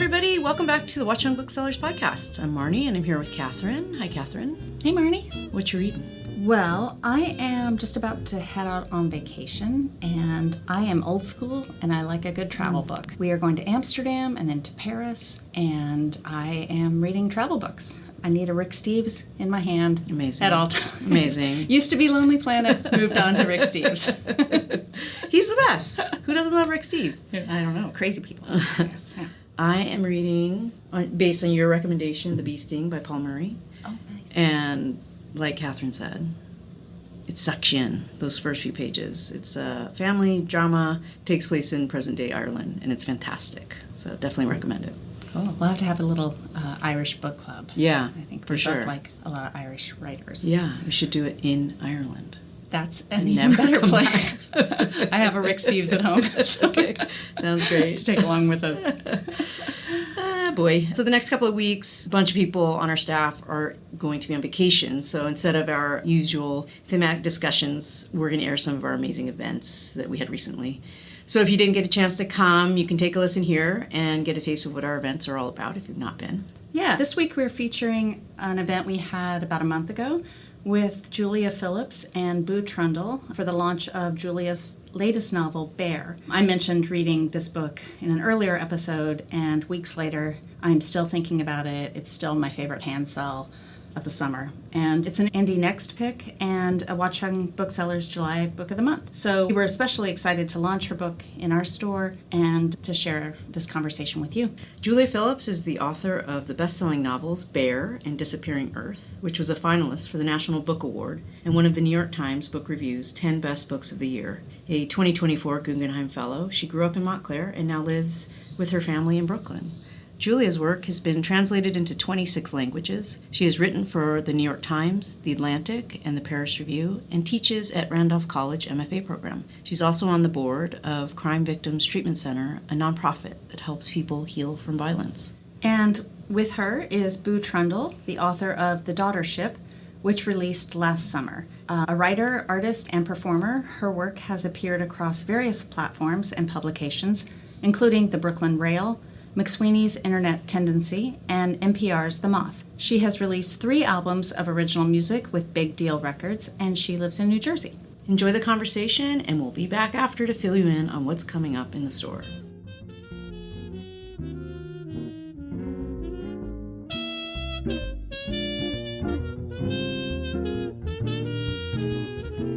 everybody. Welcome back to the Watchung Booksellers Podcast. I'm Marnie, and I'm here with Kathryn. Hi, Kathryn. Hey, Marnie. What you reading? Well, I am just about to head out on vacation, and I am old school, and I like a good travel book. We are going to Amsterdam and then to Paris, and I am reading travel books. I need a Rick Steves in my hand. Amazing. At all times. Amazing. Used to be Lonely Planet, moved on to Rick Steves. He's the best. Who doesn't love Rick Steves? I don't know. Crazy people. Yes. Yeah. I am reading, based on your recommendation, The Bee Sting by Paul Murray. Oh, nice. And like Kathryn said, it sucks you in, those first few pages. It's a family drama, takes place in present-day Ireland, and it's fantastic. So definitely recommend it. Cool. We'll have to have a little Irish book club. Yeah, I think for we sure. both like a lot of Irish writers. Yeah, we should do it in Ireland. That's an even better plan. I have a Rick Steves at home. Okay, sounds great. To take along with us. Boy. So the next couple of weeks, a bunch of people on our staff are going to be on vacation. So instead of our usual thematic discussions, we're going to air some of our amazing events that we had recently. So if you didn't get a chance to come, you can take a listen here and get a taste of what our events are all about if you've not been. Yeah, this week we're featuring an event we had about a month ago with Julia Phillips and Boo Trundle for the launch of Julia's latest novel, Bear. I mentioned reading this book in an earlier episode, and weeks later, I'm still thinking about it. It's still my favorite hand sell of the summer. And it's an Indie Next pick and a Watchung Booksellers July Book of the Month. So we were especially excited to launch her book in our store and to share this conversation with you. Julia Phillips is the author of the best-selling novels Bear and Disappearing Earth, which was a finalist for the National Book Award and one of the New York Times Book Review's 10 Best Books of the Year. A 2024 Guggenheim Fellow, she grew up in Montclair and now lives with her family in Brooklyn. Julia's work has been translated into 26 languages. She has written for the New York Times, The Atlantic, and the Paris Review, and teaches at Randolph College MFA program. She's also on the board of Crime Victims Treatment Center, a nonprofit that helps people heal from violence. And with her is Boo Trundle, the author of The Daughtership, which released last summer. A writer, artist, and performer, her work has appeared across various platforms and publications, including the Brooklyn Rail, McSweeney's Internet Tendency, and NPR's The Moth. She has released 3 albums of original music with Big Deal Records, and she lives in New Jersey. Enjoy the conversation, and we'll be back after to fill you in on what's coming up in the store.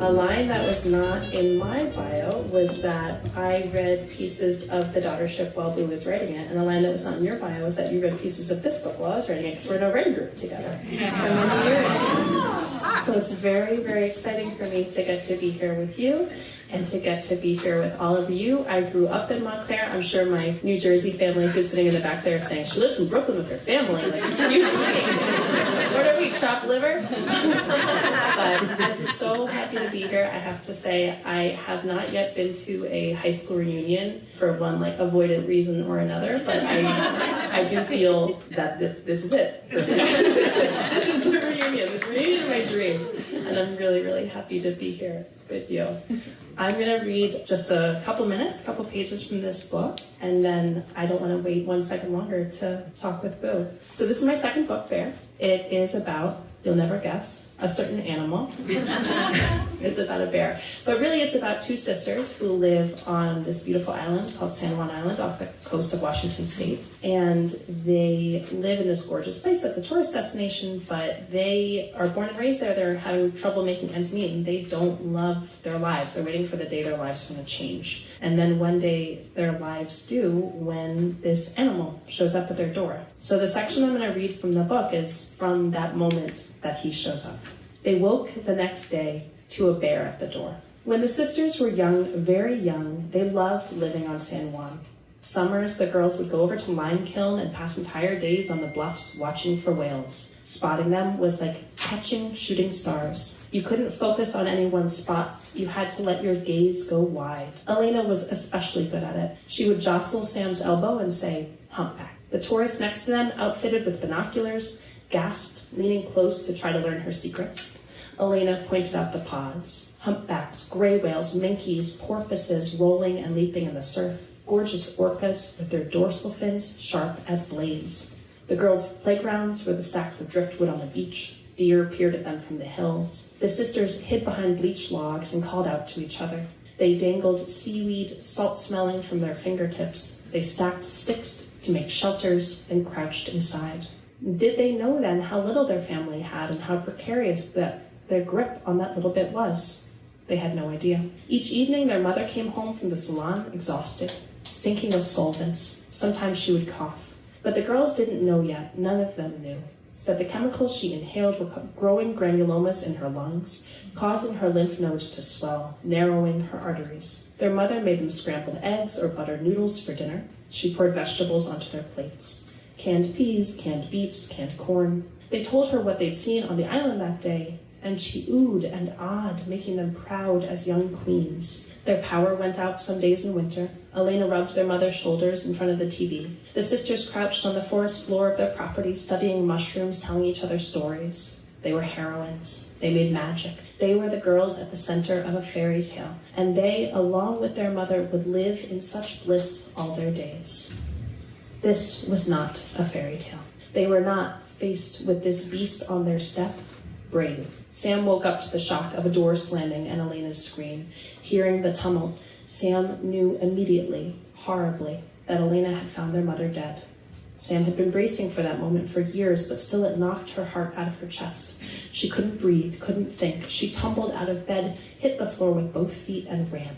A line that was not in my bio was that I read pieces of The Daughtership while Boo was writing it, and a line that was not in your bio was that you read pieces of this book while I was writing it, because we're in a writing group together for many years. So it's very, very exciting for me to get to be here with you and to get to be here with all of you. I grew up in Montclair. I'm sure my New Jersey family who's sitting in the back there saying, she lives in Brooklyn with her family. Like, excuse me. What are we, chopped liver? But I'm so happy to be here. I have to say, I have not yet been to a high school reunion for one avoided reason or another, but I do feel that this is it. This is the reunion. This reunion of my dreams. And I'm really, really happy to be here with you. I'm going to read just a couple pages from this book, and then I don't want to wait 1 second longer to talk with Boo. So this is my second book, Bear. It is about, you'll never guess, a certain animal. It's about a bear. But really it's about 2 sisters who live on this beautiful island called San Juan Island off the coast of Washington State. And they live in this gorgeous place that's a tourist destination, but they are born and raised there. They're having trouble making ends meet, and they don't love their lives. They're waiting for the day their lives are going to change. And then one day their lives do when this animal shows up at their door. So the section I'm going to read from the book is from that moment that he shows up. They woke the next day to a bear at the door. When the sisters were young, very young, they loved living on San Juan. Summers, the girls would go over to Lime Kiln and pass entire days on the bluffs watching for whales. Spotting them was like catching shooting stars. You couldn't focus on any one spot. You had to let your gaze go wide. Elena was especially good at it. She would jostle Sam's elbow and say, humpback. The tourists next to them, outfitted with binoculars, gasped, leaning close to try to learn her secrets. Elena pointed out the pods. Humpbacks, gray whales, minkies, porpoises rolling and leaping in the surf. gorgeous orcas with their dorsal fins sharp as blades. The girls' playgrounds were the stacks of driftwood on the beach. Deer peered at them from the hills. The sisters hid behind bleached logs and called out to each other. They dangled seaweed, salt-smelling from their fingertips. They stacked sticks to make shelters and crouched inside. Did they know then how little their family had and how precarious that their grip on that little bit was? They had no idea. Each evening their mother came home from the salon exhausted, stinking of solvents. Sometimes she would cough. But the girls didn't know yet, none of them knew, that the chemicals she inhaled were growing granulomas in her lungs, causing her lymph nodes to swell, narrowing her arteries. Their mother made them scrambled eggs or buttered noodles for dinner. She poured vegetables onto their plates. Canned peas, canned beets, canned corn. They told her what they'd seen on the island that day, and she oohed and ahed, making them proud as young queens. Their power went out some days in winter. Elena rubbed their mother's shoulders in front of the TV. The sisters crouched on the forest floor of their property, studying mushrooms, telling each other stories. They were heroines. They made magic. They were the girls at the center of a fairy tale, and they, along with their mother, would live in such bliss all their days. This was not a fairy tale. They were not faced with this beast on their step, brave. Sam woke up to the shock of a door slamming and Elena's scream. Hearing the tumult, Sam knew immediately, horribly, that Elena had found their mother dead. Sam had been bracing for that moment for years, but still it knocked her heart out of her chest. She couldn't breathe, couldn't think. She tumbled out of bed, hit the floor with both feet, and ran.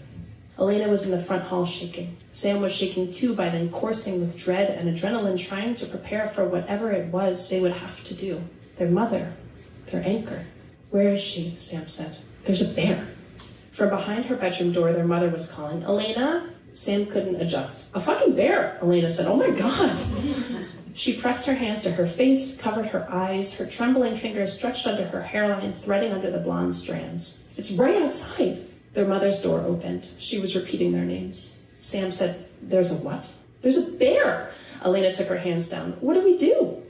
Elena was in the front hall shaking. Sam was shaking too by then, coursing with dread and adrenaline, trying to prepare for whatever it was they would have to do. Their mother, their anchor. Where is she? Sam said. There's a bear. From behind her bedroom door, their mother was calling, Elena? Sam couldn't adjust. A fucking bear, Elena said. Oh my God. She pressed her hands to her face, covered her eyes, her trembling fingers stretched under her hairline, threading under the blonde strands. It's right outside. Their mother's door opened. She was repeating their names. Sam said, there's a what? There's a bear. Elena took her hands down. What do we do?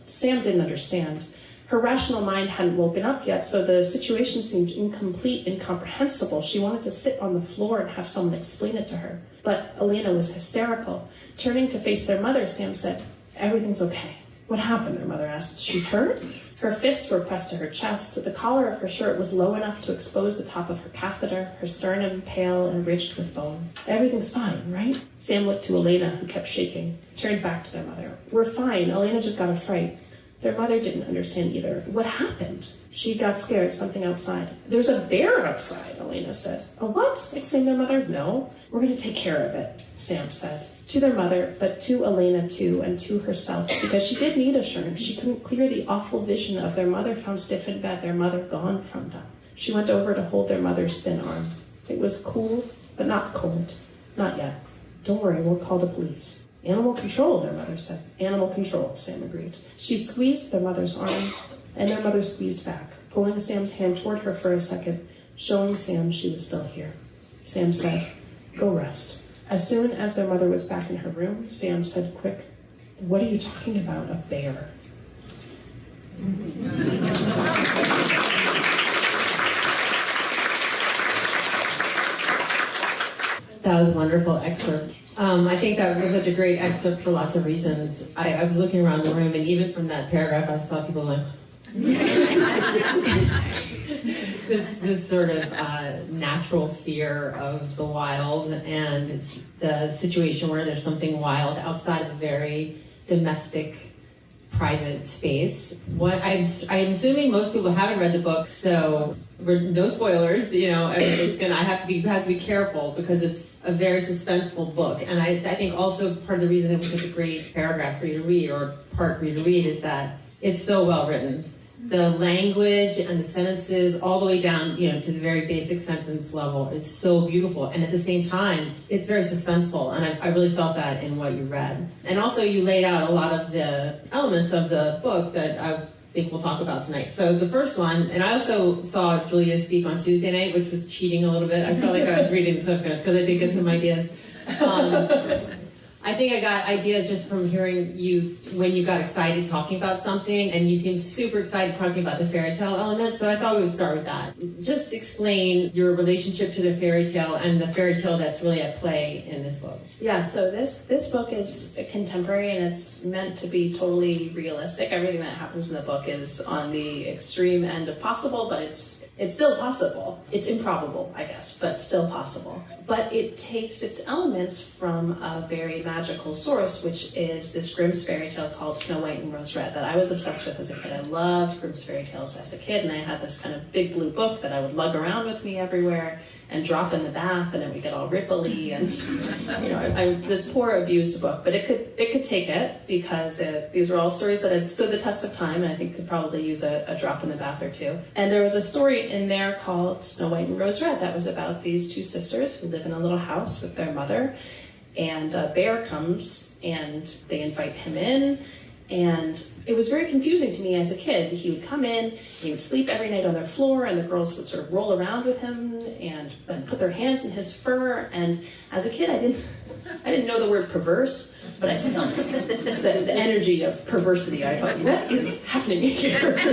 Sam didn't understand. Her rational mind hadn't woken up yet, so the situation seemed incomplete, incomprehensible. She wanted to sit on the floor and have someone explain it to her. But Elena was hysterical. Turning to face their mother, Sam said, everything's okay. What happened? Their mother asked. She's hurt? Her fists were pressed to her chest. The collar of her shirt was low enough to expose the top of her catheter, her sternum pale and ridged with bone. Everything's fine, right? Sam looked to Elena, who kept shaking, turned back to their mother. We're fine. Elena just got a fright. Their mother didn't understand either. What happened? She got scared. Something outside. There's a bear outside, Elena said. A what? Exclaimed their mother. No, we're going to take care of it, Sam said. To their mother, but to Elena too, and to herself, because she did need assurance. She couldn't clear the awful vision of their mother found stiff in bed, their mother gone from them. She went over to hold their mother's thin arm. It was cool, but not cold. Not yet. Don't worry, we'll call the police. Animal control, their mother said. Animal control, Sam agreed. She squeezed their mother's arm, and their mother squeezed back, pulling Sam's hand toward her for a second, showing Sam she was still here. Sam said, go rest. As soon as their mother was back in her room, Sam said quick, what are you talking about, a bear? That was a wonderful excerpt. I think that was such a great excerpt for lots of reasons. I was looking around the room, and even from that paragraph, I saw people going, this sort of natural fear of the wild and the situation where there's something wild outside of a very domestic, private space. I'm assuming most people haven't read the book, so no spoilers. You know, I have to be careful because it's a very suspenseful book, and I think also part of the reason it was such a great paragraph for you to read, or part for you to read, is that it's so well written. The language and the sentences, all the way down, to the very basic sentence level, is so beautiful. And at the same time, it's very suspenseful. And I really felt that in what you read. And also, you laid out a lot of the elements of the book that I think we'll talk about tonight. So the first one, and I also saw Julia speak on Tuesday night, which was cheating a little bit. I felt like I was reading the cliff notes because I did get some ideas. I think I got ideas just from hearing you when you got excited talking about something, and you seemed super excited talking about the fairy tale element, so I thought we would start with that. Just explain your relationship to the fairy tale and the fairy tale that's really at play in this book. Yeah, so this book is contemporary, and it's meant to be totally realistic. Everything that happens in the book is on the extreme end of possible, but it's still possible. It's improbable, I guess, but still possible. But it takes its elements from a very magical source, which is this Grimm's fairy tale called Snow White and Rose Red that I was obsessed with as a kid. I loved Grimm's fairy tales as a kid, and I had this kind of big blue book that I would lug around with me everywhere and drop in the bath, and it would get all ripply, and this poor abused book, but it could take it, because these were all stories that had stood the test of time, and I think could probably use a drop in the bath or two. And there was a story in there called Snow White and Rose Red that was about these two sisters who live in a little house with their mother, and a bear comes and they invite him in. And it was very confusing to me as a kid. He would come in, he would sleep every night on their floor, and the girls would sort of roll around with him and put their hands in his fur. And as a kid, I didn't know the word perverse, but I felt the energy of perversity. I thought, what is happening here? And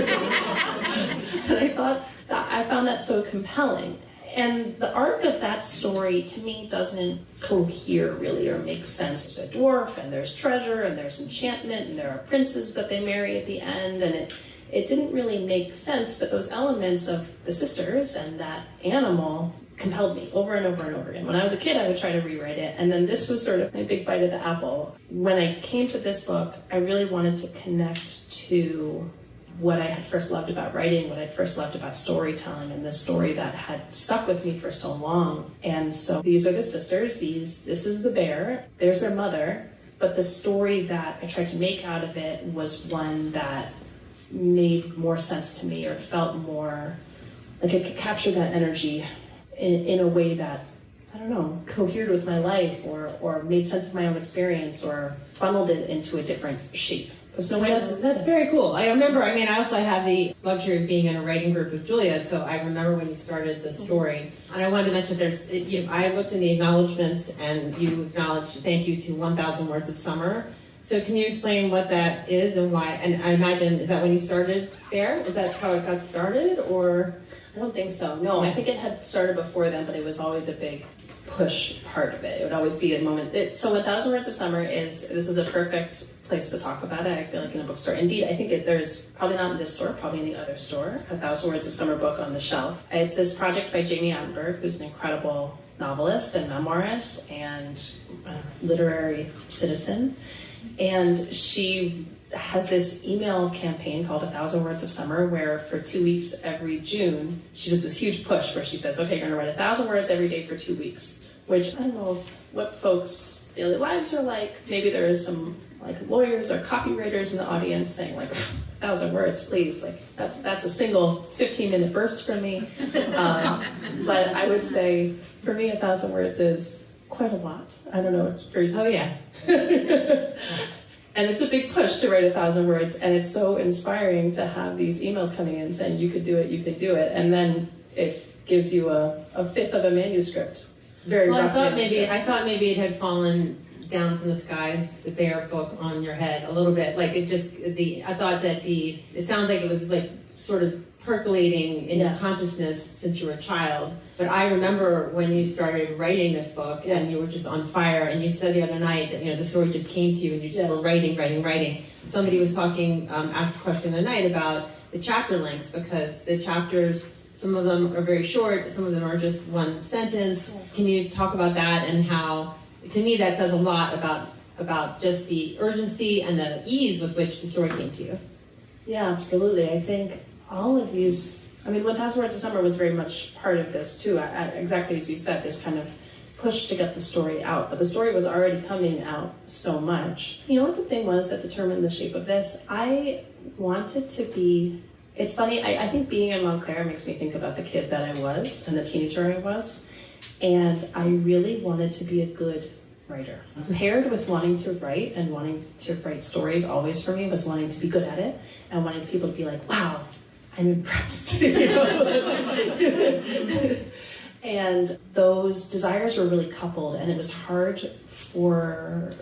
I found that so compelling. And the arc of that story, to me, doesn't cohere really or make sense. There's a dwarf, and there's treasure, and there's enchantment, and there are princes that they marry at the end, and it didn't really make sense, but those elements of the sisters and that animal compelled me over and over and over again. When I was a kid, I would try to rewrite it, and then this was sort of my big bite of the apple. When I came to this book, I really wanted to connect to what I had first loved about writing, what I first loved about storytelling, and the story that had stuck with me for so long. And so these are the sisters, this is the bear, there's their mother, but the story that I tried to make out of it was one that made more sense to me, or felt more like it could capture that energy in a way that, I don't know, cohered with my life, or made sense of my own experience, or funneled it into a different shape. That's very cool. I also had the luxury of being in a writing group with Julia, so I remember when you started the story. And I wanted to mention I looked in the acknowledgments, and you acknowledged thank you to 1,000 Words of Summer. So can you explain what that is and why? And I imagine, is that when you started there? Is that how it got started, or? I don't think so. No, I think it had started before then, but it was always a big push part of it. It would always be a moment. So 1,000 Words of Summer this is a perfect place to talk about it, I feel like, in a bookstore. Indeed, I think there's probably not in this store, probably in the other store, 1,000 Words of Summer book on the shelf. It's this project by Jamie Attenberg, who's an incredible novelist and memoirist and literary citizen. And she has this email campaign called 1,000 Words of Summer, where for 2 weeks every June, she does this huge push where she says, okay, you're going to write 1,000 words every day for 2 weeks, which I don't know what folks' daily lives are like. Maybe there is some lawyers or copywriters in the audience saying 1,000 words, please. That's a single 15-minute burst for me. But I would say for me, 1,000 words is quite a lot. I don't know. It's pretty. Oh yeah. And it's a big push to write 1,000 words, and it's so inspiring to have these emails coming in saying you could do it, you could do it, and then it gives you a fifth of a manuscript. Very rough. I thought maybe it had fallen down from the skies, the bear book on your head a little bit. I thought that it sounds like it was sort of percolating in your consciousness since you were a child. But I remember when you started writing this book and you were just on fire, and you said the other night that the story just came to you and you just were writing. Somebody was asked a question the other night about the chapter lengths, because the chapters, some of them are very short, some of them are just one sentence. Can you talk about that, and how, to me, that says a lot about just the urgency and the ease with which the story came to you? Yeah, absolutely. I think all of these, 1,000 Words of Summer was very much part of this too. Exactly as you said, this kind of push to get the story out, but the story was already coming out so much. What the thing was that determined the shape of this? I wanted to be, it's funny, I think being in Montclair makes me think about the kid that I was and the teenager I was, and I really wanted to be a good writer. Paired with wanting to write and wanting to write stories always for me was wanting to be good at it and wanting people to be like, wow, I'm impressed. And those desires were really coupled, and it was hard for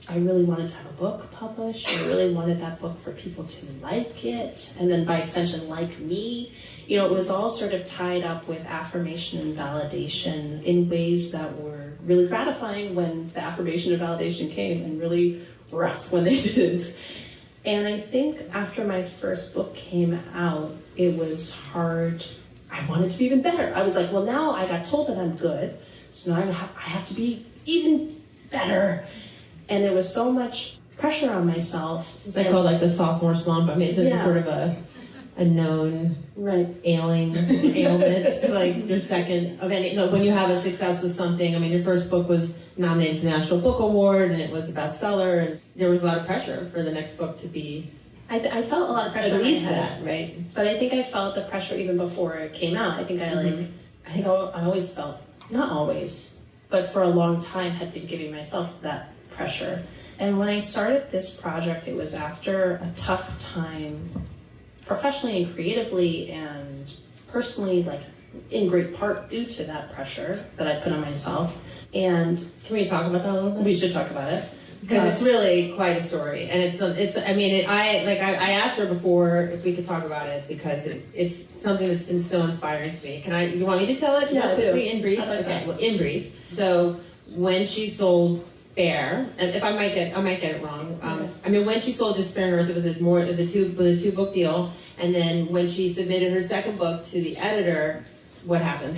I really wanted to have a book published. I really wanted that book for people to like it, and then by extension, like me. You know, it was all sort of tied up with affirmation and validation in ways that were really gratifying when the affirmation and validation came, and really rough when they didn't. And I think after my first book came out, it was hard. I wanted to be even better. I was like, well, now I got told that I'm good, so now I have to be even better. And there was so much pressure on myself. They call it like the sophomore slump. I mean, it's sort of a known ailment, like your second of any, when you have a success with something. I mean, your first book was nominated for the National Book Award, and it was a bestseller, and there was a lot of pressure for the next book to be. I felt a lot of pressure. At least that, right? But I think I felt the pressure even before it came out. I think I always felt, not always, but for a long time had been giving myself that pressure. And when I started this project, it was after a tough time, professionally and creatively and personally, like in great part due to that pressure that I put on myself. And can we talk about that a little bit? We should talk about it. Because it's really quite a story, and I asked her before if we could talk about it, because it's something that's been so inspiring to me. You want me to tell it? Yeah, quickly, in brief? Okay, well, in brief. So when she sold Bear, and if I might get it wrong. I mean, when she sold Despairing Earth, it was a two book deal, and then when she submitted her second book to the editor, what happened?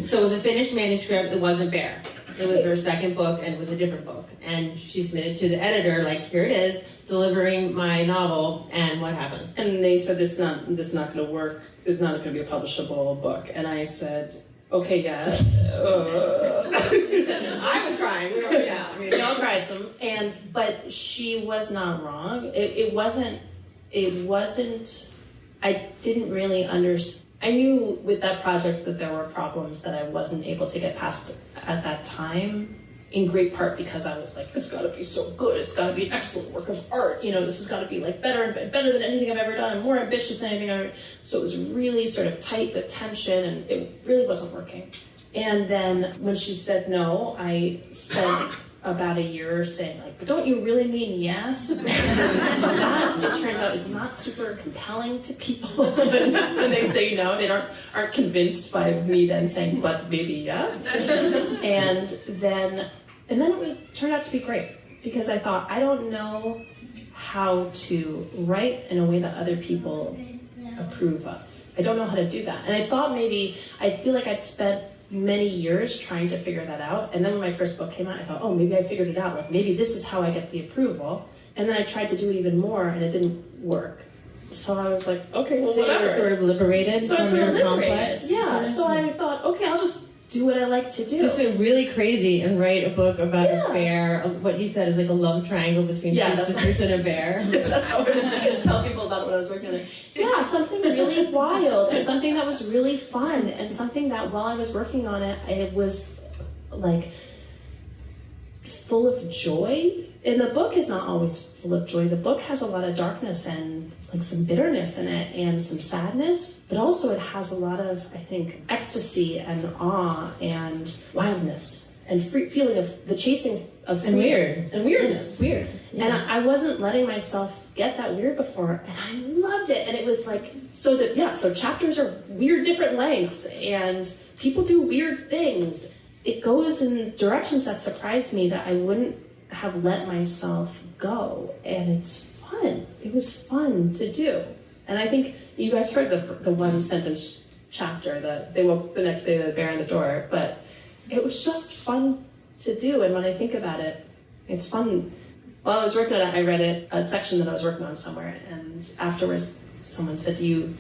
So it was a finished manuscript. It wasn't Bear. It was her second book, and it was a different book. And she submitted to the editor, like, here it is, delivering my novel. And what happened? And they said, this is not going to work. This is not going to be a publishable book. And I said, okay, yeah. I was crying. We all cried some. But she was not wrong. It wasn't. I didn't really understand. I knew with that project that there were problems that I wasn't able to get past at that time, in great part because I was like, it's got to be so good. It's got to be an excellent work of art. You know, this has got to be like better than anything I've ever done, and more ambitious than anything I've ever. So it was really sort of tight, the tension, and it really wasn't working. And then when she said no, I spent about a year saying, like, but don't you really mean yes? And that, it turns out, is not super compelling to people when they say no. They aren't convinced by me then saying, but maybe yes. And then it turned out to be great, because I thought, I don't know how to write in a way that other people approve of. I don't know how to do that. And I thought I feel like I'd spent many years trying to figure that out. And then when my first book came out, I thought, oh, maybe I figured it out. Like, maybe this is how I get the approval. And then I tried to do even more, and it didn't work. So I was like, okay, well, so whatever. You were sort of liberated from your complex? Yeah, so I thought, okay, I'll just do what I like to do. Just go really crazy and write a book about a bear. What you said is like a love triangle between two sisters and a bear. That's how we're going to tell people about what I was working on. Yeah, something really wild, and something that was really fun, and something that while I was working on it, it was like full of joy. And the book is not always full of joy. The book has a lot of darkness and like some bitterness in it and some sadness, but also it has a lot of, I think, ecstasy and awe and wildness and feeling of the chasing of and weird and weirdness. Weird. Yeah. And I wasn't letting myself get that weird before, and I loved it. And it was like, so chapters are weird, different lengths, and people do weird things. It goes in directions that surprised me that I wouldn't have let myself go, and it's fun. It was fun to do. And I think you guys heard the one sentence chapter that they woke the next day the bear in the door, but it was just fun to do. And when I think about it, it's fun. While I was working on it, I read a section that I was working on somewhere, and afterwards someone said, you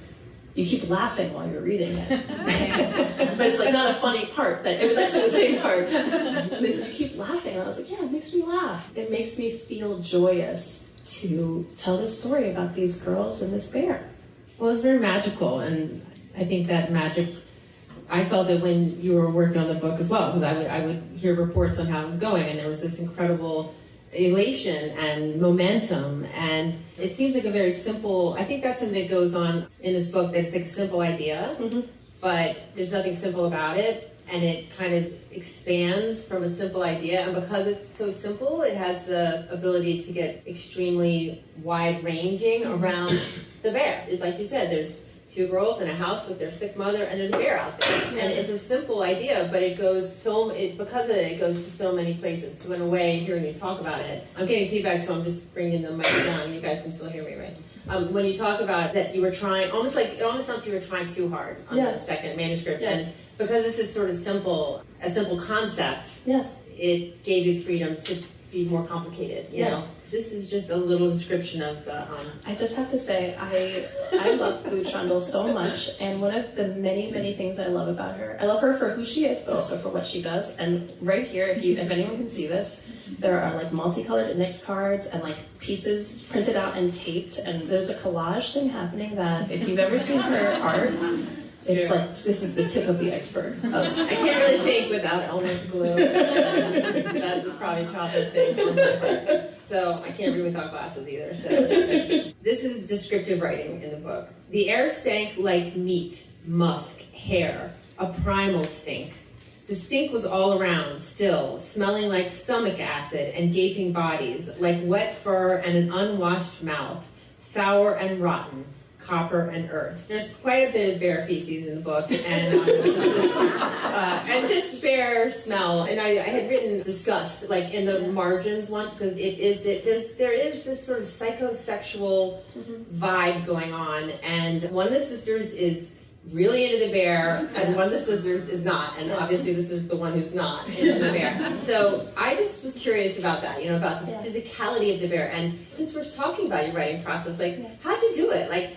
keep laughing while you're reading it. But it's like not a funny part. It was actually the same part. They said, you keep laughing. And I was like, yeah, it makes me laugh. It makes me feel joyous to tell this story about these girls and this bear. Well, it's very magical, and I think that magic, I felt it when you were working on the book as well, because I would hear reports on how it was going, and there was this incredible elation and momentum, and it seems like a very simple, I think that's something that goes on in this book, that it's like a simple idea, but there's nothing simple about it, and it kind of expands from a simple idea. And because it's so simple, it has the ability to get extremely wide-ranging around the bear. It's like you said, there's 2 girls in a house with their sick mother, and there's a bear out there. And it's a simple idea, but it goes because of it goes to so many places. So in a way, hearing you talk about it, I'm getting feedback, so I'm just bringing the mic down. You guys can still hear me, right? When you talk about that, you were trying, it almost sounds like you were trying too hard on the second manuscript. Yes. And because this is sort of a simple concept, Yes. it gave you freedom to be more complicated, you know? This is just a little description of the... I just have to say, I love Boo Trundle so much, and one of the many, many things I love about her, I love her for who she is, but also for what she does. And right here, if anyone can see this, there are like multicolored index cards and like pieces printed out and taped, and there's a collage thing happening that if you've ever seen her art, it's like, this is the tip of the iceberg. I can't really think without Elmer's glue. That is probably a chocolate thing on my part. So I can't read without glasses either. So this is descriptive writing in the book. The air stank like meat, musk, hair, a primal stink. The stink was all around, still, smelling like stomach acid and gaping bodies, like wet fur and an unwashed mouth, sour and rotten, copper and earth. There's quite a bit of bear feces in the book, and and just bear smell. And I had written disgust, like in the margins once, because there is this sort of psychosexual vibe going on, and one of the sisters is really into the bear, and one of the sisters is not, and obviously this is the one who's not into the bear. So I just was curious about that, about the physicality of the bear. And since we're talking about your writing process, like, how'd you do it? Like,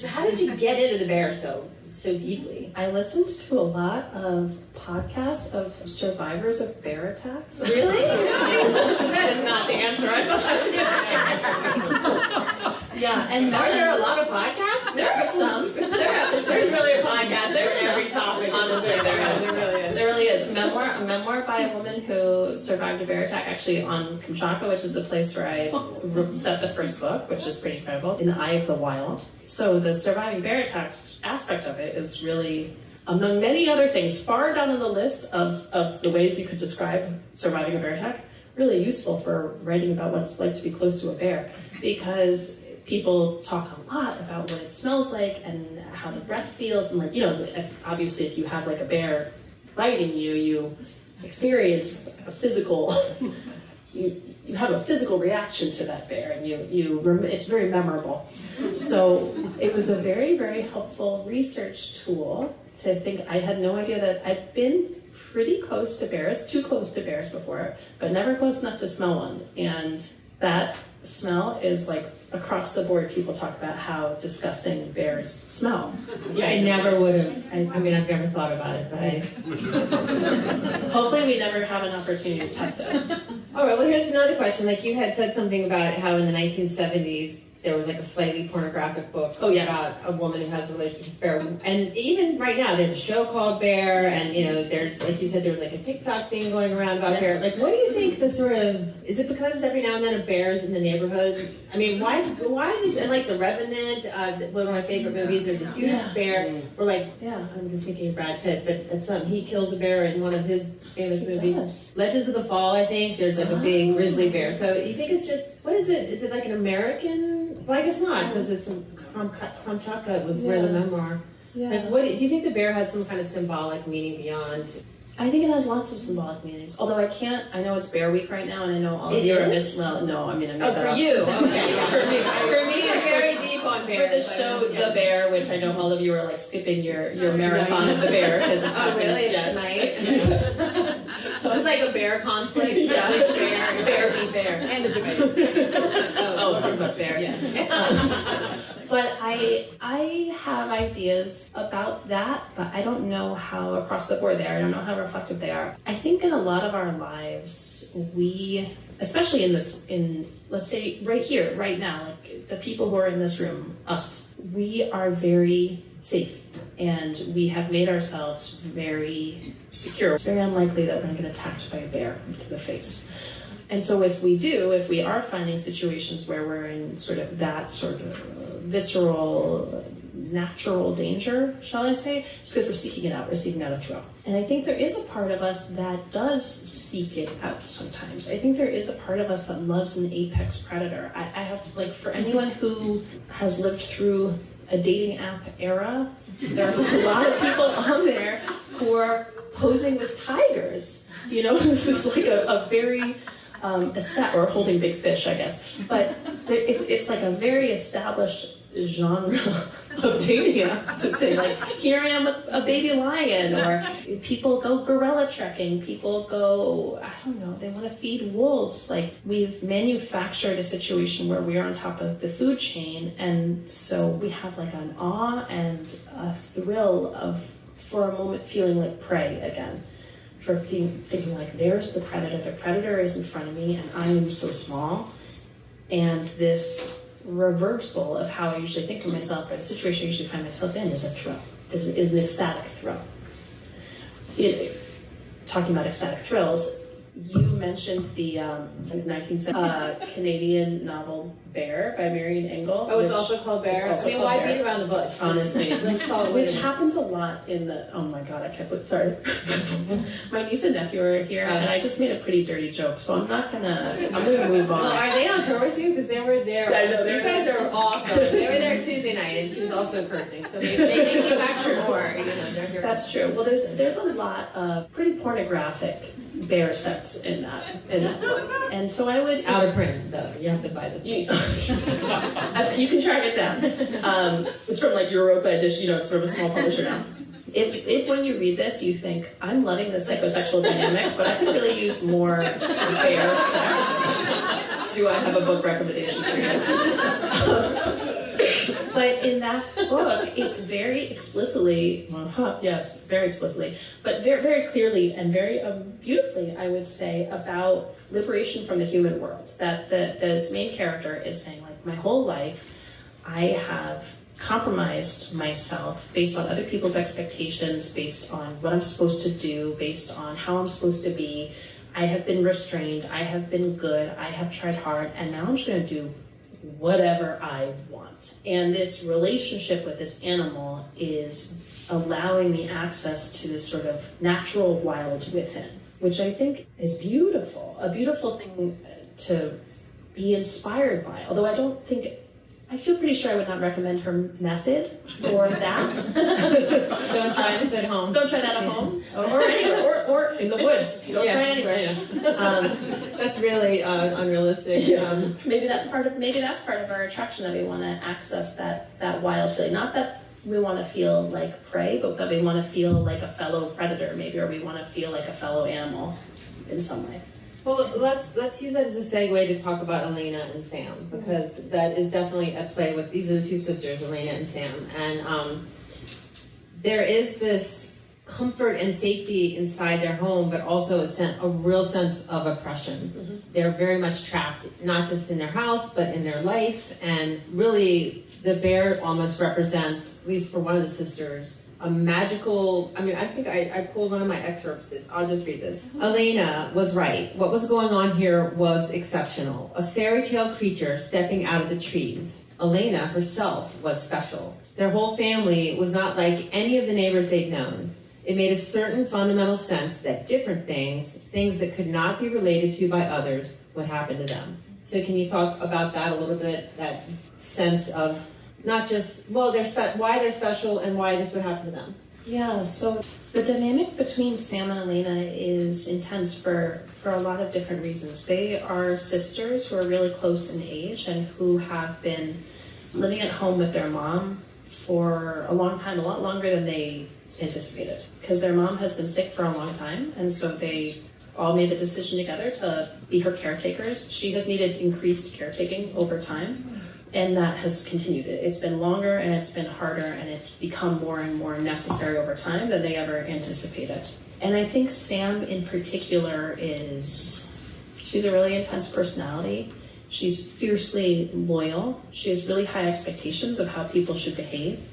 how did you get into the bear so deeply? I listened to a lot of podcasts of survivors of bear attacks. Really? That is not the answer I thought. Yeah, and are there a lot of podcasts? There are some. There's really a podcast. There's every topic. Honestly, there is. There really is. There really is. A memoir by a woman who survived a bear attack, actually on Kamchatka, which is the place where I set the first book, which is pretty incredible, in the eye of the wild. So the surviving bear attacks aspect of it is really, among many other things, far down on the list of the ways you could describe surviving a bear attack, really useful for writing about what it's like to be close to a bear, because people talk a lot about what it smells like and how the breath feels, and obviously if you have like a bear biting you, you experience a physical, you have a physical reaction to that bear, and it's very memorable. So it was a very, very helpful research tool to think. I had no idea that I'd been pretty close to bears, too close to bears before, but never close enough to smell one. And that smell is like across the board. People talk about how disgusting bears smell. Yeah, I never would have. I mean, I've never thought about it, but hopefully we never have an opportunity to test it. All right, well, here's another question. Like, you had said something about how in the 1970s there was like a slightly pornographic book about a woman who has a relationship with Bear. And even right now, there's a show called Bear, and there's, like you said, there was like a TikTok thing going around about Bear. Like, what do you think the sort of, is it because every now and then a bear's in the neighborhood? I mean, why this, and like The Revenant, one of my favorite movies, there's a huge bear. We're like, I'm just thinking of Brad Pitt, but that's he kills a bear in one of his famous movies. Legends of the Fall, I think, there's like a big grizzly bear. So you think it's just, what is it? Is it like an American? Well, I guess not, because it's Kamchatka was where the memoir. Yeah. Like, do you think the bear has some kind of symbolic meaning beyond? I think it has lots of symbolic meanings. Although I know it's Bear Week right now, and I know all of you are no, I mean, I made that up. For you, okay. For me, it's very deep on bears. For the show, The Bear, which I know all of you are like skipping your marathon of The Bear. It's really? It's nice. It's like a bear conflict. Yeah. Bear v. Bear. And a debate. Oh, turns out bears. Yeah. But I have ideas about that, but I don't know how across the board they are. I don't know how reflective they are. I think in a lot of our lives, we, especially in let's say right here, right now, like the people who are in this room, us, we are very safe, and we have made ourselves very secure. It's very unlikely that we're going to get attacked by a bear to the face. And so if we are finding situations where we're in sort of that sort of visceral, natural danger, shall I say, it's because we're seeking it out. We're seeking out a thrill. And I think there is a part of us that does seek it out sometimes. I think there is a part of us that loves an apex predator. I have to, like, for anyone who has lived through a dating app era, there's a lot of people on there who are posing with tigers. You know, this is like a very or holding big fish, I guess. But it's like a very established genre of dating apps to say, like, here I am with a baby lion, or people go gorilla trekking, people go, I don't know, they want to feed wolves. Like, we've manufactured a situation where we are on top of the food chain, and so we have like an awe and a thrill of, for a moment, feeling like prey again. For thinking like, there's the predator is in front of me and I am so small. And this reversal of how I usually think of myself, or the situation I usually find myself in, is a thrill, is an ecstatic thrill. Talking about ecstatic thrills, you mentioned the 1970 Canadian novel Bear by Marian Engel. Oh, it's also called Bear? I mean, why beat around the bush? Honestly. Let's call it which happens a lot in the, oh my god, I can't believe, sorry. My niece and nephew are here, and I just made a pretty dirty joke, so I'm gonna move on. Well, are they on tour with you? Because they were there. I know, you guys are awesome. They were there Tuesday night, and she was also cursing, so they came back for more. You know, they're here. That's true. Well, there's a lot of pretty pornographic bear sex in that book, and so I would out of print though. You have to buy this. You can track it down. It's from like Europa edition. You know, it's from a small publisher now. If when you read this you think, I'm loving the psychosexual dynamic, but I could really use more bear sex, do I have a book recommendation for you? But in that book, it's very explicitly, very explicitly, but very, very clearly and very beautifully, I would say, about liberation from the human world. That this main character is saying, like, my whole life, I have compromised myself based on other people's expectations, based on what I'm supposed to do, based on how I'm supposed to be. I have been restrained, I have been good, I have tried hard, and now I'm just going to do whatever I want. And this relationship with this animal is allowing me access to this sort of natural wild within, which I think is beautiful, a beautiful thing to be inspired by. Although I feel pretty sure I would not recommend her method for that. Don't try this at home. Don't try that at home, or anywhere, or in the woods. Don't try it anywhere. Yeah. That's really unrealistic. Yeah. Maybe that's part of our attraction, that we want to access that wild feeling. Not that we want to feel like prey, but that we want to feel like a fellow predator, maybe, or we want to feel like a fellow animal in some way. Well, let's use that as a segue to talk about Elena and Sam, because that is definitely at play with, these are the two sisters, Elena and Sam, and there is this comfort and safety inside their home, but also a real sense of oppression. Mm-hmm. They're very much trapped, not just in their house, but in their life, and really the bear almost represents, at least for one of the sisters, a magical, I think I pulled one of my excerpts. I'll just read this. Elena was right. What was going on here was exceptional. A fairy tale creature stepping out of the trees. Elena herself was special. Their whole family was not like any of the neighbors they'd known. It made a certain fundamental sense that different things that could not be related to by others, would happen to them. So can you talk about that a little bit, that sense of not just, why they're special and why this would happen to them? Yeah, so the dynamic between Sam and Elena is intense for a lot of different reasons. They are sisters who are really close in age and who have been living at home with their mom for a long time, a lot longer than they anticipated, because their mom has been sick for a long time, and so they all made the decision together to be her caretakers. She has needed increased caretaking over time, and that has continued. It's been longer and it's been harder, and it's become more and more necessary over time than they ever anticipated. And I think Sam in particular she's a really intense personality. She's fiercely loyal. She has really high expectations of how people should behave.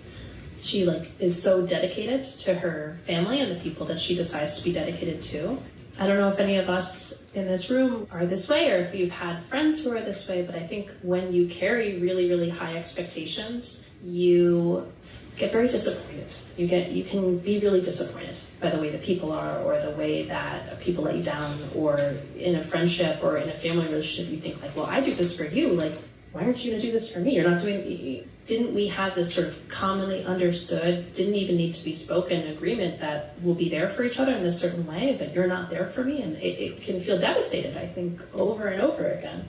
She is so dedicated to her family and the people that she decides to be dedicated to. I don't know if any of us in this room are this way or if you've had friends who are this way, but I think when you carry really, really high expectations, you get very disappointed. You can be really disappointed by the way that people are, or the way that people let you down, or in a friendship or in a family relationship, you think like, well, I do this for you. Like, why aren't you going to do this for me? You're not doing. Didn't we have this sort of commonly understood, didn't even need to be spoken agreement that we'll be there for each other in this certain way, but you're not there for me? And it can feel devastated, I think, over and over again.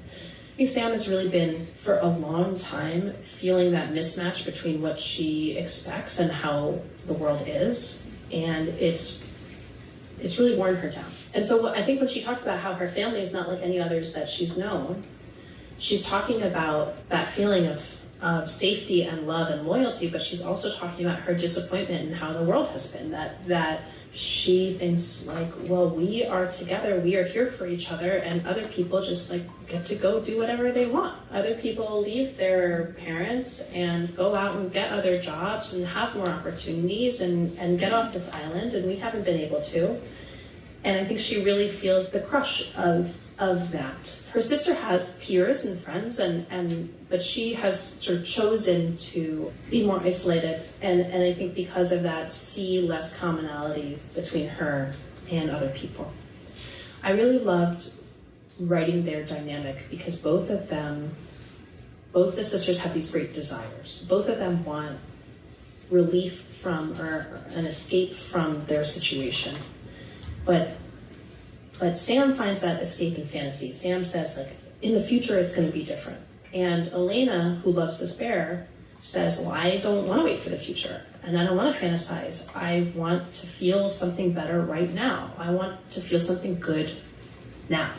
I think Sam has really been, for a long time, feeling that mismatch between what she expects and how the world is. And it's really worn her down. And so I think when she talks about how her family is not like any others that she's known, she's talking about that feeling of safety and love and loyalty, but she's also talking about her disappointment in how the world has been, that she thinks like, well, we are together, we are here for each other, and other people just like get to go do whatever they want. Other people leave their parents and go out and get other jobs and have more opportunities and get off this island, and we haven't been able to. And I think she really feels the crush of that. Her sister has peers and friends, but she has sort of chosen to be more isolated, and I think because of that, see less commonality between her and other people. I really loved writing their dynamic because both the sisters have these great desires. Both of them want relief from or an escape from their situation. But Sam finds that escape in fantasy. Sam says, like, in the future, it's going to be different. And Elena, who loves this bear, says, well, I don't want to wait for the future. And I don't want to fantasize. I want to feel something better right now. I want to feel something good now.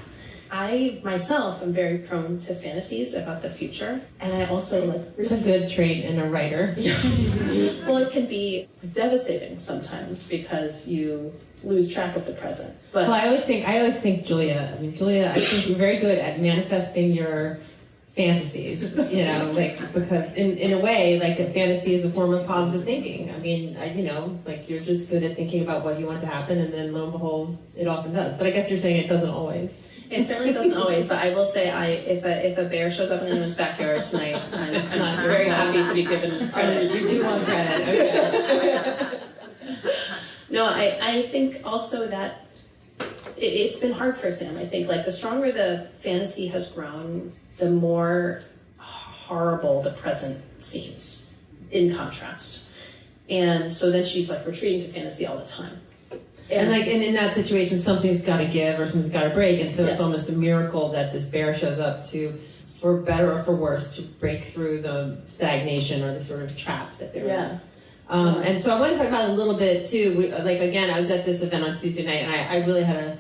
I, myself, am very prone to fantasies about the future. And I also, it's a good trait in a writer. Well, it can be devastating sometimes because you lose track of the present. But well, I always think Julia, I think you're very good at manifesting your fantasies, because in a way, like, a fantasy is a form of positive thinking. You're just good at thinking about what you want to happen, and then lo and behold, it often does. But I guess you're saying it doesn't always. It certainly doesn't always, but I will say, if a bear shows up in anyone's backyard tonight, I'm very happy to be given credit. You do want credit, okay. No, I think also that it's been hard for Sam. I think, like, the stronger the fantasy has grown, the more horrible the present seems, in contrast. And so then she's, like, retreating to fantasy all the time. And in that situation, something's got to give or something's got to break, and so Yes. It's almost a miracle that this bear shows up to, for better or for worse, to break through the stagnation or the sort of trap that they're in. And so I want to talk about it a little bit too. Again, I was at this event on Tuesday night, and I really had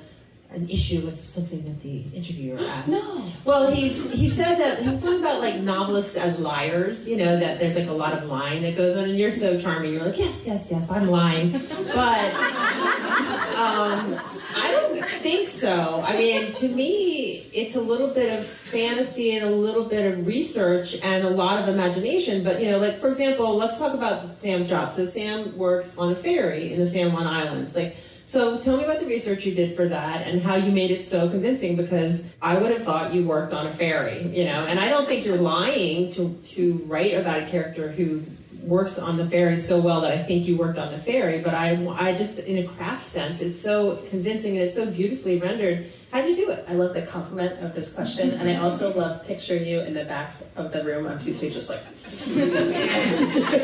an issue with something that the interviewer asked. No. Well, he said that he was talking about, like, novelists as liars. That there's, like, a lot of lying that goes on, and you're so charming. You're like, yes, I'm lying, but I don't think so. To me, it's a little bit of fantasy and a little bit of research and a lot of imagination. But, for example, let's talk about Sam's job. So Sam works on a ferry in the San Juan Islands. So tell me about the research you did for that and how you made it so convincing, because I would have thought you worked on a ferry, and I don't think you're lying to write about a character who works on the ferry so well that I think you worked on the ferry, but I just, in a craft sense, it's so convincing and it's so beautifully rendered. How'd you do it? I love the compliment of this question, and I also love picturing you in the back of the room on Tuesday, just like.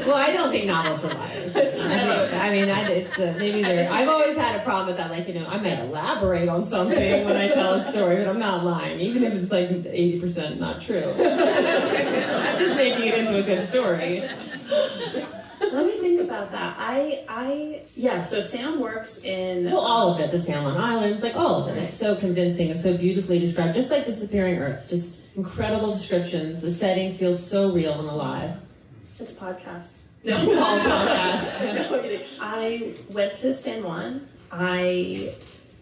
Well, I don't think novels are liars. Maybe they're. I've always had a problem with that. I might elaborate on something when I tell a story, but I'm not lying, even if it's 80% not true. I'm just making it into a good story. Let me think about that. So Sam works in... Well, all of it, the San Juan Islands, all of it. It's so convincing and so beautifully described, just like Disappearing Earth. Just incredible descriptions. The setting feels so real and alive. It's a podcast. No, all podcasts. I went to San Juan. I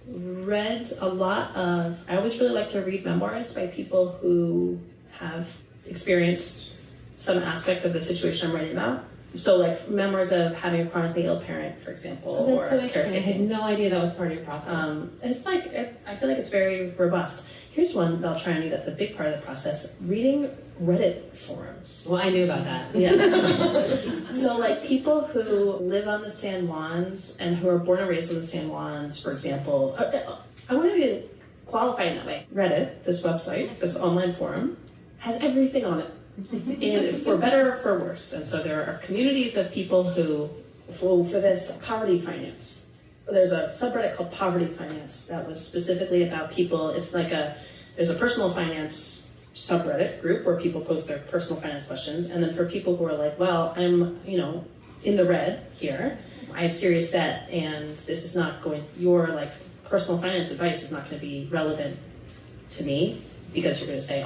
read a lot of... I always really like to read memoirs by people who have experienced some aspect of the situation I'm writing about. So like memoirs of having a chronically ill parent, for example, Oh, that's or so interesting. I had caretaking. no idea that was part of your process. It's like, I feel like it's very robust. Here's one that I'll try on you that's a big part of the process: reading Reddit forums. Well, I knew about that. Yeah. So like people who live on the San Juans and who are born and raised on the San Juans, for example, I want to qualify in that way. Reddit, this website, this online forum, has everything on it. And for better or for worse. And so there are communities of people who, for this poverty finance. There's a subreddit called Poverty Finance that was specifically about people. It's like there's a personal finance subreddit group where people post their personal finance questions. And then for people who are like, well, I'm, in the red here. I have serious debt and this is not your like personal finance advice is not going to be relevant to me because you're going to say,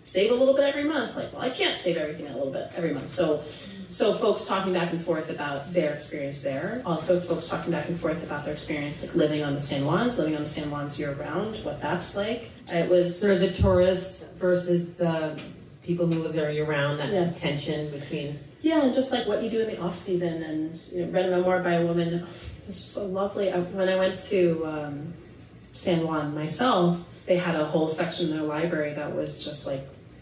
save a little bit every month. Like, well, I can't save everything a little bit every month. So folks talking back and forth about their experience there. Also folks talking back and forth about their experience like living on the San Juans year round, what that's like. It was Sort of the tourists versus the people who live there year round, that tension between. Yeah, and just like what you do in the off season, and read a memoir by a woman. This was so lovely. When I went to San Juan myself, they had a whole section in their library that was just like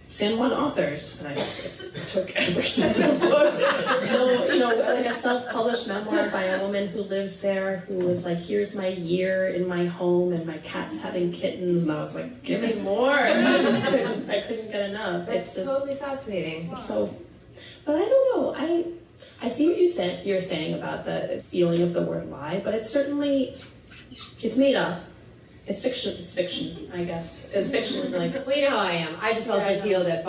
San Juan authors, and I just took every single book. So, like a self-published memoir by a woman who lives there, who was like, here's my year in my home, and my cat's having kittens, and I was like, give me more, and I couldn't get enough. It's just totally fascinating. So, but I don't know, I see what you're saying about the feeling of the word lie, but it's made up. It's fiction, I guess. It's fiction, like... Well, you know how I am. I just also feel that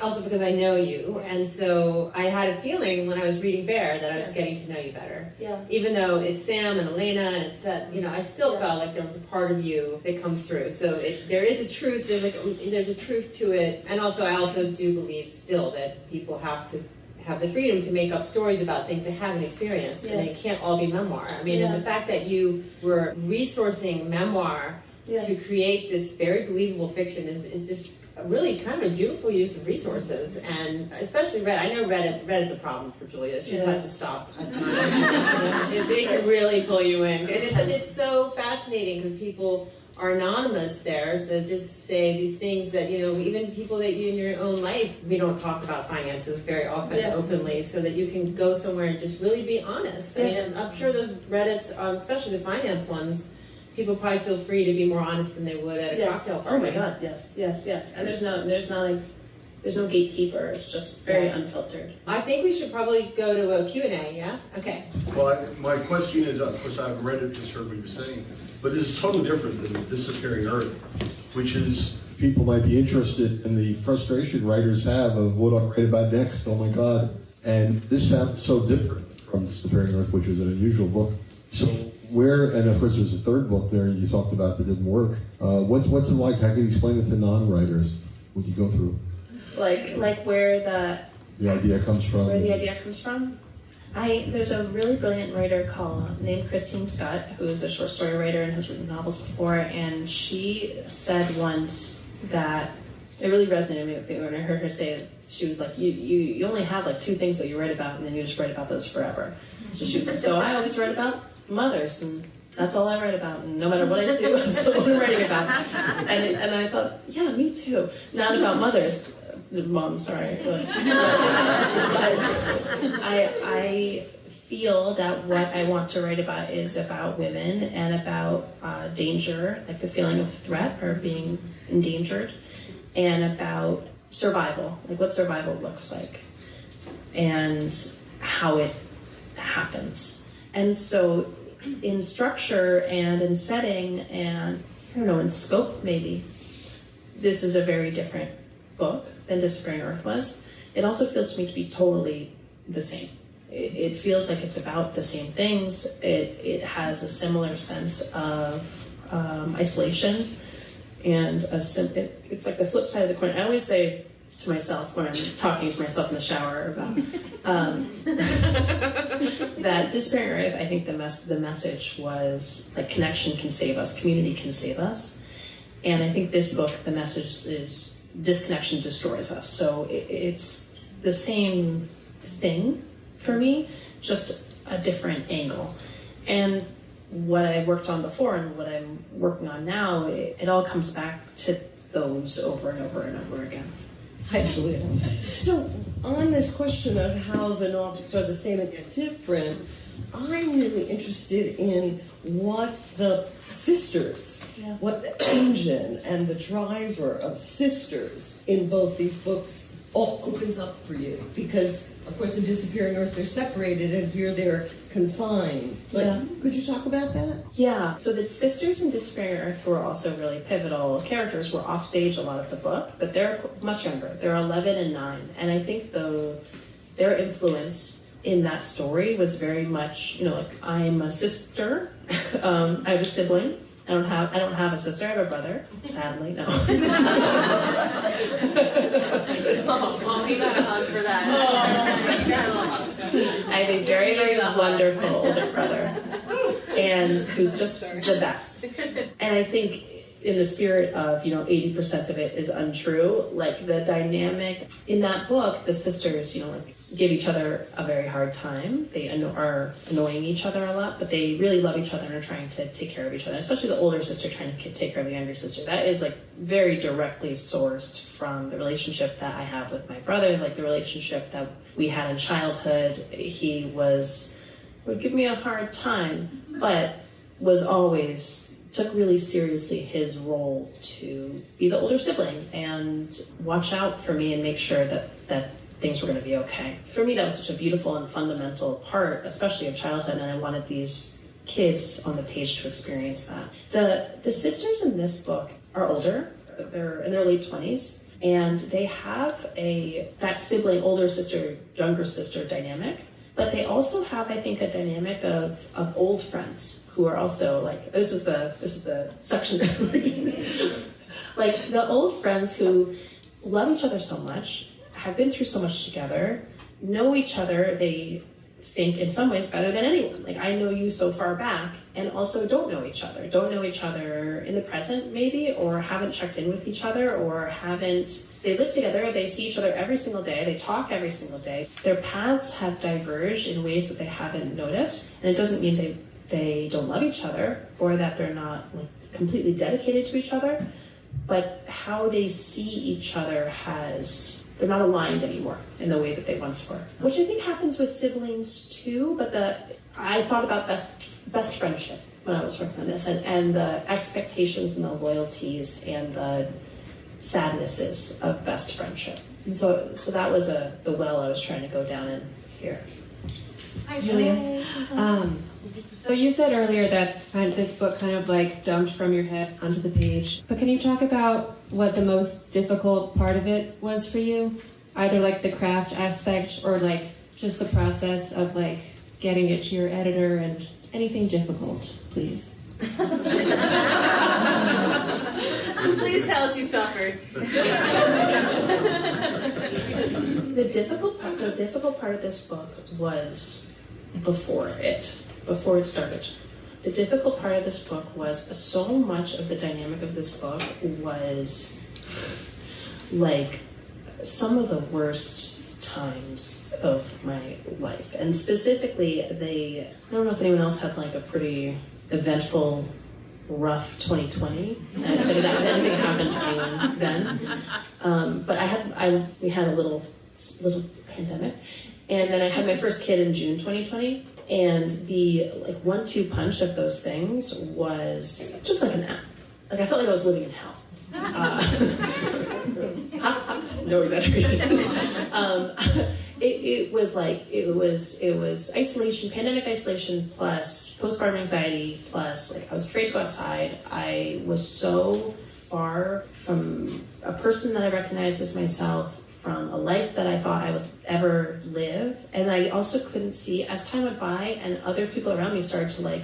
also because I know you, and so I had a feeling when I was reading Bear that I was getting to know you better. Yeah. Even though it's Sam and Elena, and it's I still felt like there was a part of you that comes through. So there is a truth, there's a truth to it, and also I also do believe still that people have to have the freedom to make up stories about things they haven't experienced, and it can't all be memoir. I mean, and the fact that you were resourcing memoir to create this very believable fiction is just really kind of a beautiful use of resources, and especially Reddit. I know Reddit's a problem for Julia. She's had to stop at times. They can really pull you in, and it's so fascinating because people are anonymous there, so just say these things that, even people that you in your own life, we don't talk about finances very often openly, so that you can go somewhere and just really be honest. I mean, I'm sure those Reddits, especially the finance ones, people probably feel free to be more honest than they would at a cocktail party. Oh my God, yes. And there's no gatekeeper. It's just very unfiltered. I think we should probably go to a Q&A, yeah? Okay. Well, my question is, of course, I've read it, just heard what you're saying, but this is totally different than Disappearing Earth, which is people might be interested in the frustration writers have of what I write about next. Oh my God. And this sounds so different from Disappearing Earth, which was an unusual book. So and of course there's a third book there you talked about that didn't work. What's it like? How can you explain it to non-writers? What you go through? Like where the idea comes from. Where the idea comes from? There's a really brilliant writer named Christine Scott, who's a short story writer and has written novels before, and she said once that it really resonated with me when I heard her say it. She was like, you only have like two things that you write about, and then you just write about those forever. So she was like, so I always write about mothers, and that's all I write about, and no matter what I do, that's what I'm writing about. And I thought, yeah, me too. Not about mothers. Mom, sorry. But I feel that what I want to write about is about women and about danger, like the feeling of threat or being endangered, and about survival, like what survival looks like, and how it happens. And so in structure and in setting and, in scope maybe, this is a very different book than Disappearing Earth was. It also feels to me to be totally the same. It feels like it's about the same things. It has a similar sense of isolation, and it's like the flip side of the coin. I always say to myself when I'm talking to myself in the shower about that Disappearing Earth, I think the message was like connection can save us, community can save us. And I think this book, the message is disconnection destroys us. So it's the same thing for me, just a different angle. And what I worked on before and what I'm working on now, it all comes back to those over and over and over again. Hi, Julia. So, on this question of how the novels are the same and yet different, I'm really interested in what the sisters, what the engine and the driver of sisters in both these books all opens up for you. Because, of course, in Disappearing Earth, they're separated, and here they're confined. But could you talk about that? Yeah, so the sisters in Disappearing Earth were also really pivotal characters. Were off stage a lot of the book, but they're much younger. They're 11 and 9, and I think their influence in that story was very much, like I'm a sister, I have a sibling. I don't have a sister. I have a brother. Sadly, no. Oh, he got a hug for that. I have a very, very wonderful older brother, and who's just the best. And I think, in the spirit of 80% of it is untrue. Like the dynamic in that book, the sisters, give each other a very hard time. They are annoying each other a lot, but they really love each other and are trying to take care of each other. Especially the older sister trying to take care of the younger sister. That is very directly sourced from the relationship that I have with my brother, like the relationship that we had in childhood. He would give me a hard time, but was always took really seriously his role to be the older sibling and watch out for me and make sure that things were going to be okay. For me, that was such a beautiful and fundamental part, especially of childhood, and I wanted these kids on the page to experience that. The sisters in this book are older. They're in their late 20s, and they have that sibling, older sister, younger sister dynamic, but they also have, I think, a dynamic of old friends who are also this is the section like the old friends who love each other so much, have been through so much together, know each other, they think in some ways better than anyone. Like, I know you so far back, and also don't know each other in the present maybe, or haven't checked in with each other, or they live together, they see each other every single day, they talk every single day. Their paths have diverged in ways that they haven't noticed, and it doesn't mean they don't love each other or that they're not completely dedicated to each other, but how they see each other they're not aligned anymore in the way that they once were, which I think happens with siblings too. But I thought about best friendship when I was working on this, and the expectations and the loyalties and the sadnesses of best friendship. And so that was the well I was trying to go down in here. Hi, Julia. So you said earlier that this book kind of dumped from your head onto the page. But can you talk about what the most difficult part of it was for you? Either the craft aspect or just the process of getting it to your editor, and anything difficult, please. Please tell us you suffered. The difficult part of this book was before it started. The difficult part of this book was so much of the dynamic of this book was some of the worst times of my life. And specifically, I don't know if anyone else had a pretty eventful, rough 2020. If anything happened to anyone then. But we had a little pandemic. And then I had my first kid in June 2020. And the 1-2 punch of those things was just an app. I felt like I was living in hell. No exaggeration. It was isolation, pandemic isolation, plus postpartum anxiety, plus I was afraid to go outside. I was so far from a person that I recognized as myself, from a life that I thought I would ever live. And I also couldn't see, as time went by and other people around me started to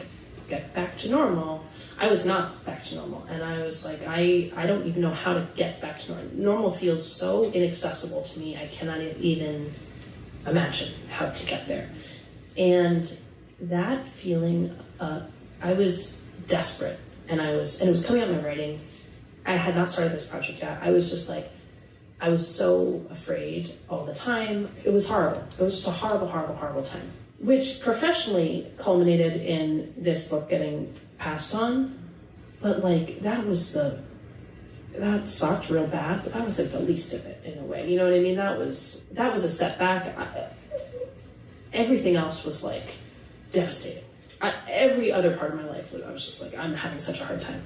get back to normal, I was not back to normal. And I was I don't even know how to get back to normal. Normal feels so inaccessible to me, I cannot even imagine how to get there. And that feeling, I was desperate, and it was coming out in my writing. I had not started this project yet. I was just I was so afraid all the time. It was horrible. It was just a horrible, horrible, horrible time, which professionally culminated in this book getting passed on. But like, that sucked real bad, but that was like the least of it in a way. You know what I mean? That was a setback. Everything else was like devastating. Every other part of my life, I was just like, I'm having such a hard time.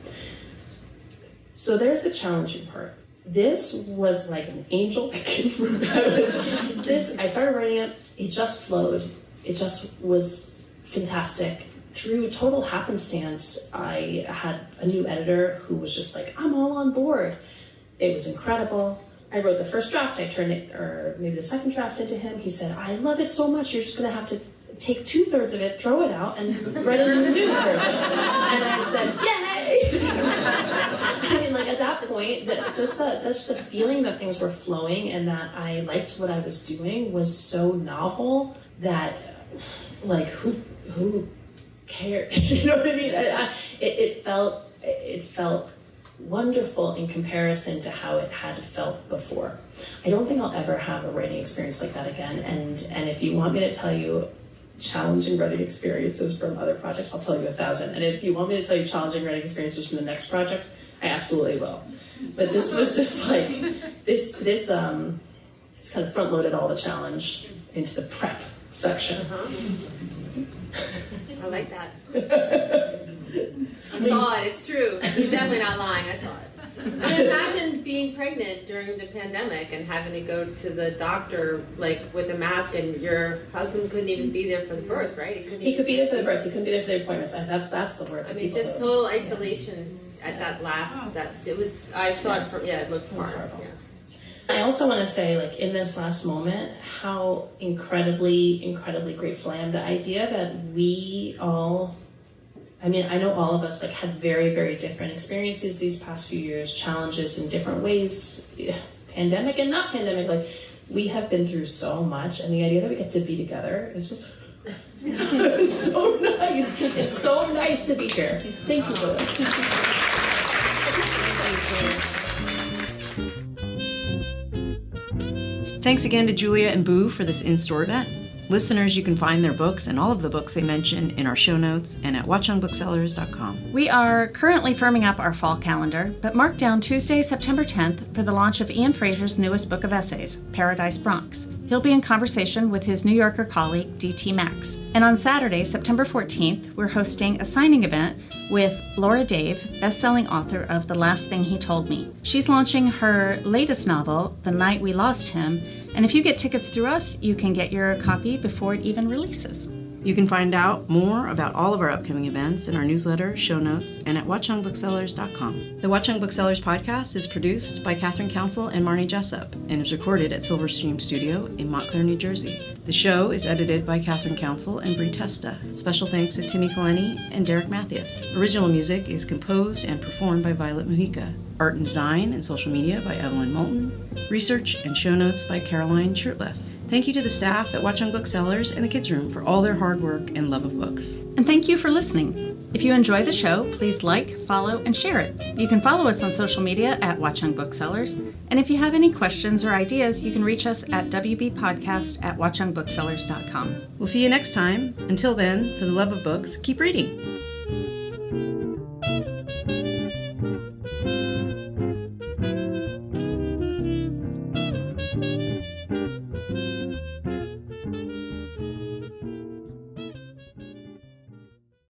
So there's the challenging part. This was like an angel that came from heaven. I started writing it, it just flowed. It just was fantastic. Through total happenstance, I had a new editor who was just like, I'm all on board. It was incredible. I wrote the first draft, I turned it, or maybe the second draft, into him. He said, I love it so much, you're just gonna have to take 2/3 of it, throw it out, and write it in the new version. And I said, yay! I mean, like, at that point, just the feeling that things were flowing and that I liked what I was doing was so novel that, like, who cared? You know what I mean? It felt wonderful in comparison to how it had felt before. I don't think I'll ever have a writing experience like that again. And if you want me to tell you challenging writing experiences from other projects, I'll tell you 1,000. And if you want me to tell you challenging writing experiences from the next project, I absolutely will. But this was just like, this kind of front loaded all the challenge into the prep section. I like that. I saw it, it's true. You're definitely not lying, I saw it. And imagine being pregnant during the pandemic and having to go to the doctor like with a mask, and your husband couldn't even be there for the birth, right? He could be there for the birth, he couldn't be there for the appointments. That's the word. I mean, just total isolation at that last, I saw it from, it looked hard. Yeah. I also want to say, like, in this last moment, how incredibly, incredibly grateful I am. The idea that we all, I mean, I know all of us, like, had very, very different experiences these past few years, challenges in different ways, pandemic and not pandemic. Like, we have been through so much, and the idea that we get to be together is just it's so nice. It's so nice to be here. Thank you for that. Thanks again to Julia and Boo for this in-store event. Listeners, you can find their books and all of the books they mention in our show notes and at watchungbooksellers.com. We are currently firming up our fall calendar, but mark down Tuesday, September 10th for the launch of Ian Fraser's newest book of essays, Paradise Bronx. He'll be in conversation with his New Yorker colleague, D.T. Max. And on Saturday, September 14th, we're hosting a signing event with Laura Dave, best-selling author of The Last Thing He Told Me. She's launching her latest novel, The Night We Lost Him, and if you get tickets through us, you can get your copy before it even releases. You can find out more about all of our upcoming events in our newsletter, show notes, and at watchungbooksellers.com. The Watchung Booksellers Podcast is produced by Kathryn Counsell and Marnie Jessup and is recorded at Silverstream Studio in Montclair, New Jersey. The show is edited by Kathryn Counsell and Brie Testa. Special thanks to Timmy Kaleni and Derek Mathias. Original music is composed and performed by Violet Mujica. Art and design and social media by Evelyn Moulton. Research and show notes by Caroline Shurtleff. Thank you to the staff at Watchung Booksellers and the Kids Room for all their hard work and love of books. And thank you for listening. If you enjoy the show, please like, follow, and share it. You can follow us on social media at Watchung Booksellers. And if you have any questions or ideas, you can reach us at wbpodcast@watchungbooksellers.com. We'll see you next time. Until then, for the love of books, keep reading.